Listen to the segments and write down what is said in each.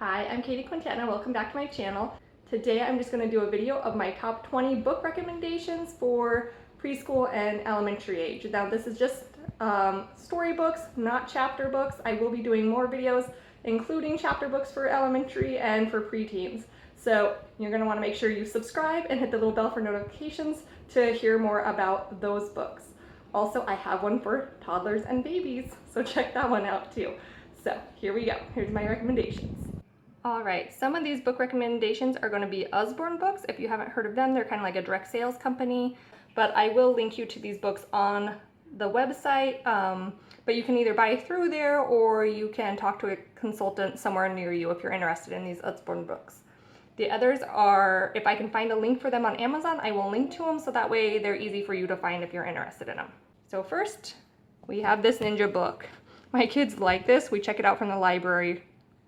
Hi, I'm Katie Quintana. Welcome back to my channel. Today I'm just going to do a video of my top 20 book recommendations for preschool and elementary age. Now this is just storybooks, not chapter books. I will be doing more videos including chapter books for elementary and for preteens. So you're going to want to make sure you subscribe and hit the little bell for notifications to hear more about those books. Also, I have one for toddlers and babies, so check that one out too. So here we go. Here's my recommendations. All right, some of these book recommendations are going to be Usborne books. If you haven't heard of them, they're kind of like a direct sales company, but I will link you to these books on the website. But you can either buy through there or you can talk to a consultant somewhere near you if you're interested in these Usborne books. The others are, if I can find a link for them on Amazon, I will link to them so that way they're easy for you to find if you're interested in them. So first, we have this ninja book. My kids like this. We check it out from the library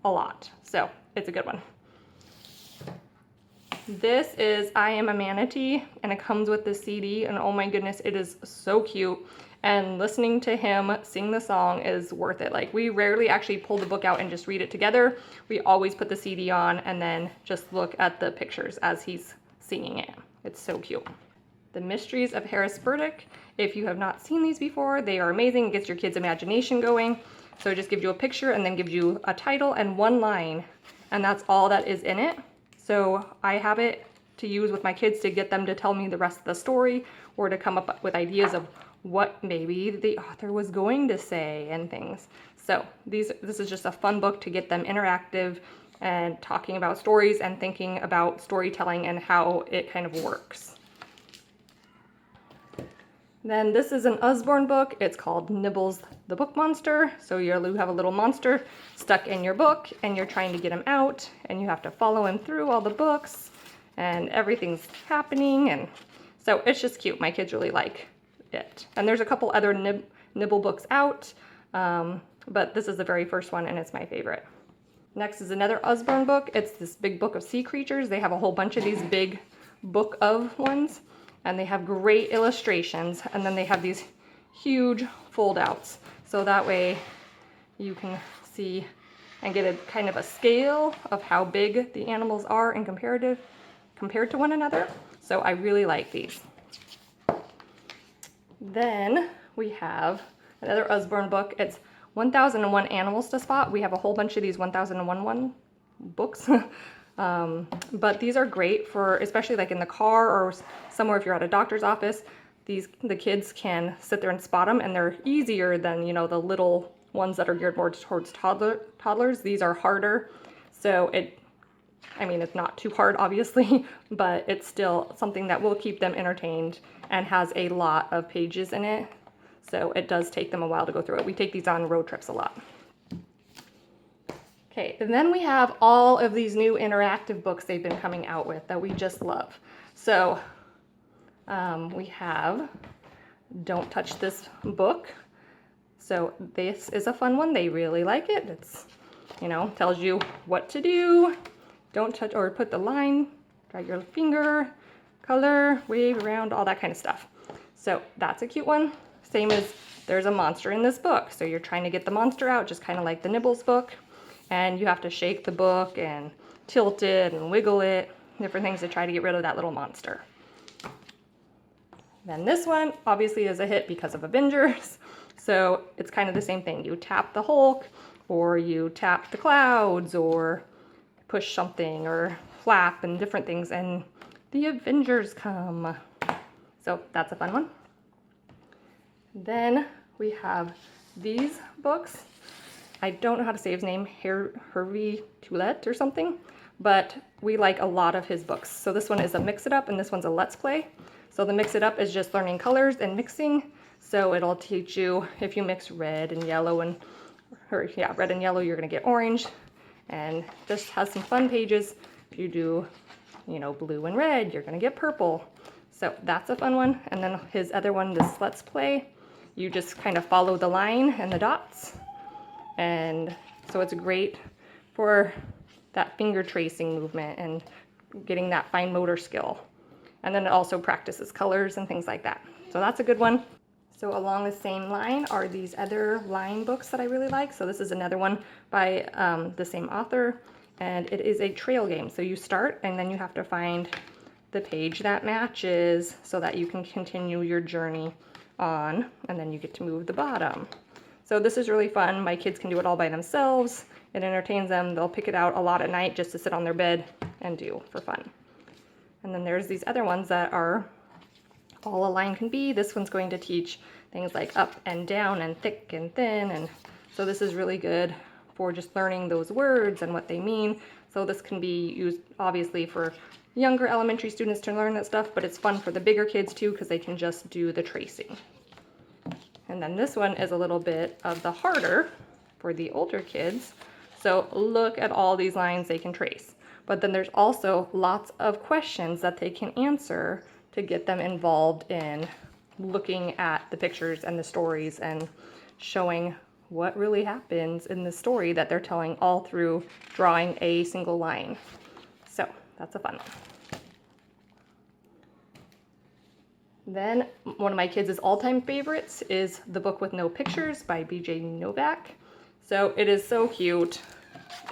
a lot, so it's a good one. This is I Am a Manatee, and it comes with the CD, and oh my goodness, it is so cute. And listening to him sing the song is worth it. Like, we rarely actually pull the book out and just read it together. We always put the CD on and then just look at the pictures as he's singing it. It's so cute. The Mysteries of Harris Burdick. If you have not seen these before, they are amazing. It gets your kids' imagination going. So it just gives you a picture and then gives you a title and one line, and that's all that is in it. So I have it to use with my kids to get them to tell me the rest of the story or to come up with ideas of what maybe the author was going to say and things. So this is just a fun book to get them interactive and talking about stories and thinking about storytelling and how it kind of works. Then this is an Usborne book. It's called Nibbles the Book Monster. So you have a little monster stuck in your book and you're trying to get him out and you have to follow him through all the books and everything's happening. And so it's just cute. My kids really like it. And there's a couple other nibble books out, but this is the very first one and it's my favorite. Next is another Usborne book. It's this big book of sea creatures. They have a whole bunch of these big book of ones. And they have great illustrations, and then they have these huge fold outs. So that way you can see and get a kind of a scale of how big the animals are in compared to one another. So I really like these. Then we have another Usborne book. It's 1001 Animals to Spot. We have a whole bunch of these 1001 books. But these are great for, especially like in the car or somewhere if you're at a doctor's office. The kids can sit there and spot them, and they're easier than, the little ones that are geared more towards toddlers. These are harder. So it's not too hard obviously, but it's still something that will keep them entertained and has a lot of pages in it. So it does take them a while to go through it. We take these on road trips a lot. Okay, and then we have all of these new interactive books they've been coming out with that we just love. So we have Don't Touch This Book. So this is a fun one. They really like it. It's, tells you what to do. Don't touch, or put the line, drag your finger, color, wave around, all that kind of stuff. So that's a cute one. Same as there's a monster in this book. So you're trying to get the monster out, just kind of like the Nibbles book. And you have to shake the book and tilt it and wiggle it, different things to try to get rid of that little monster. Then this one obviously is a hit because of Avengers. So it's kind of the same thing. You tap the Hulk, or you tap the clouds, or push something, or flap and different things, and the Avengers come. So that's a fun one. Then we have these books. I don't know how to say his name, Hervé Toulette or something, but we like a lot of his books. So this one is a Mix It Up, and this one's a Let's Play. So the Mix It Up is just learning colors and mixing. So it'll teach you if you mix red and yellow, red and yellow, you're gonna get orange, and just has some fun pages. If you do, blue and red, you're gonna get purple. So that's a fun one. And then his other one, this Let's Play, you just kind of follow the line and the dots. And so it's great for that finger tracing movement and getting that fine motor skill. And then it also practices colors and things like that. So that's a good one. So along the same line are these other line books that I really like. So this is another one by the same author. and it is a trail game. So you start and then you have to find the page that matches so that you can continue your journey on, and then you get to move the bottom. So this is really fun. My kids can do it all by themselves. It entertains them. They'll pick it out a lot at night just to sit on their bed and do for fun. And then there's these other ones that are all a line can be. This one's going to teach things like up and down and thick and thin, and so this is really good for just learning those words and what they mean. So this can be used obviously for younger elementary students to learn that stuff, but it's fun for the bigger kids too because they can just do the tracing. And then this one is a little bit of the harder for the older kids. So look at all these lines they can trace. But then there's also lots of questions that they can answer to get them involved in looking at the pictures and the stories and showing what really happens in the story that they're telling all through drawing a single line. So that's a fun one. Then one of my kids' all-time favorites is The Book with No Pictures by BJ Novak. So it is so cute.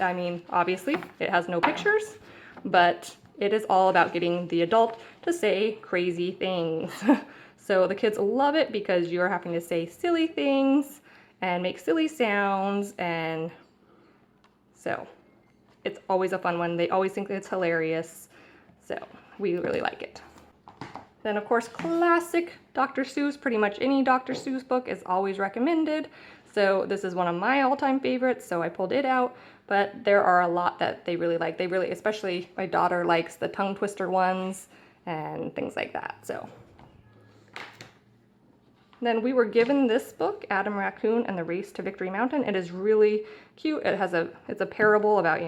I mean, obviously it has no pictures, but it is all about getting the adult to say crazy things. So the kids love it because you're having to say silly things and make silly sounds, and so it's always a fun one. They always think it's hilarious, so we really like it. Then of course, classic Dr. Seuss. Pretty much any Dr. Seuss book is always recommended. So this is one of my all-time favorites, so I pulled it out, but there are a lot that they really like. They really, especially my daughter likes the tongue twister ones and things like that, so. Then we were given this book, Adam Raccoon and the Race to Victory Mountain. It is really cute. It's a parable about,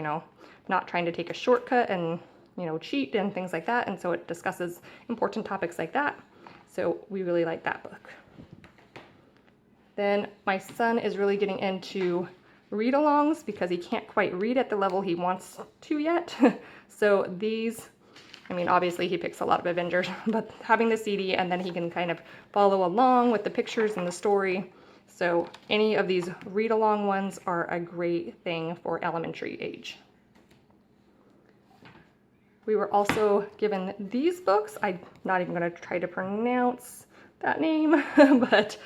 not trying to take a shortcut and, cheat and things like that. And so it discusses important topics like that. So we really like that book. Then my son is really getting into read-alongs because he can't quite read at the level he wants to yet. So these, obviously he picks a lot of Avengers, but having the CD and then he can kind of follow along with the pictures and the story. So any of these read-along ones are a great thing for elementary age. We were also given these books. I'm not even going to try to pronounce that name, but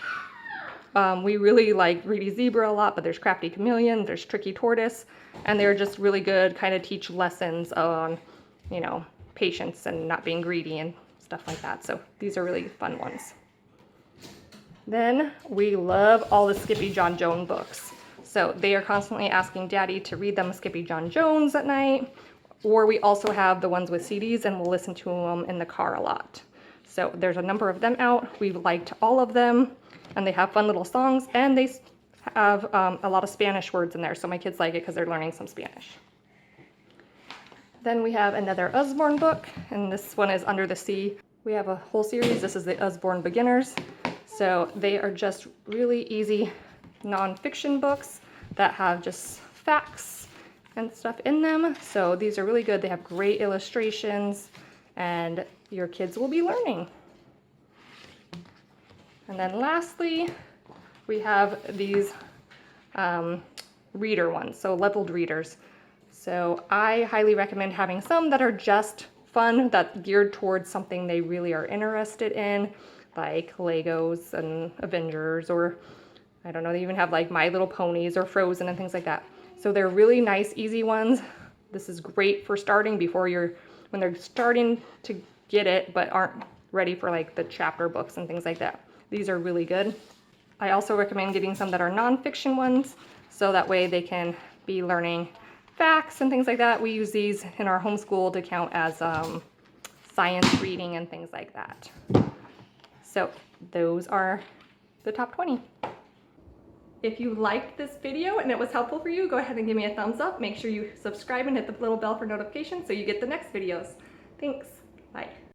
we really like Greedy Zebra a lot, but there's Crafty Chameleon, there's Tricky Tortoise, and they're just really good, kind of teach lessons on, patience and not being greedy and stuff like that. So these are really fun ones. Then we love all the Skippy John Jones books. So they are constantly asking Daddy to read them Skippy John Jones at night, or we also have the ones with CDs and we'll listen to them in the car a lot. So there's a number of them out. We've liked all of them, and they have fun little songs, and they have a lot of Spanish words in there. So my kids like it because they're learning some Spanish. Then we have another Usborne book, and this one is Under the Sea. We have a whole series. This is the Usborne Beginners. So they are just really easy nonfiction books that have just facts and stuff in them. So these are really good. They have great illustrations, and your kids will be learning. And then lastly, we have these reader ones, so leveled readers. So I highly recommend having some that are just fun, that's geared towards something they really are interested in, like Legos and Avengers, or I don't know, they even have like My Little Ponies or Frozen and things like that. So they're really nice, easy ones. This is great for starting when they're starting to get it, but aren't ready for like the chapter books and things like that. These are really good. I also recommend getting some that are nonfiction ones, so that way they can be learning facts and things like that. We use these in our homeschool to count as science reading and things like that. So those are the top 20. If you liked this video and it was helpful for you, go ahead and give me a thumbs up. Make sure you subscribe and hit the little bell for notifications so you get the next videos. Thanks. Bye.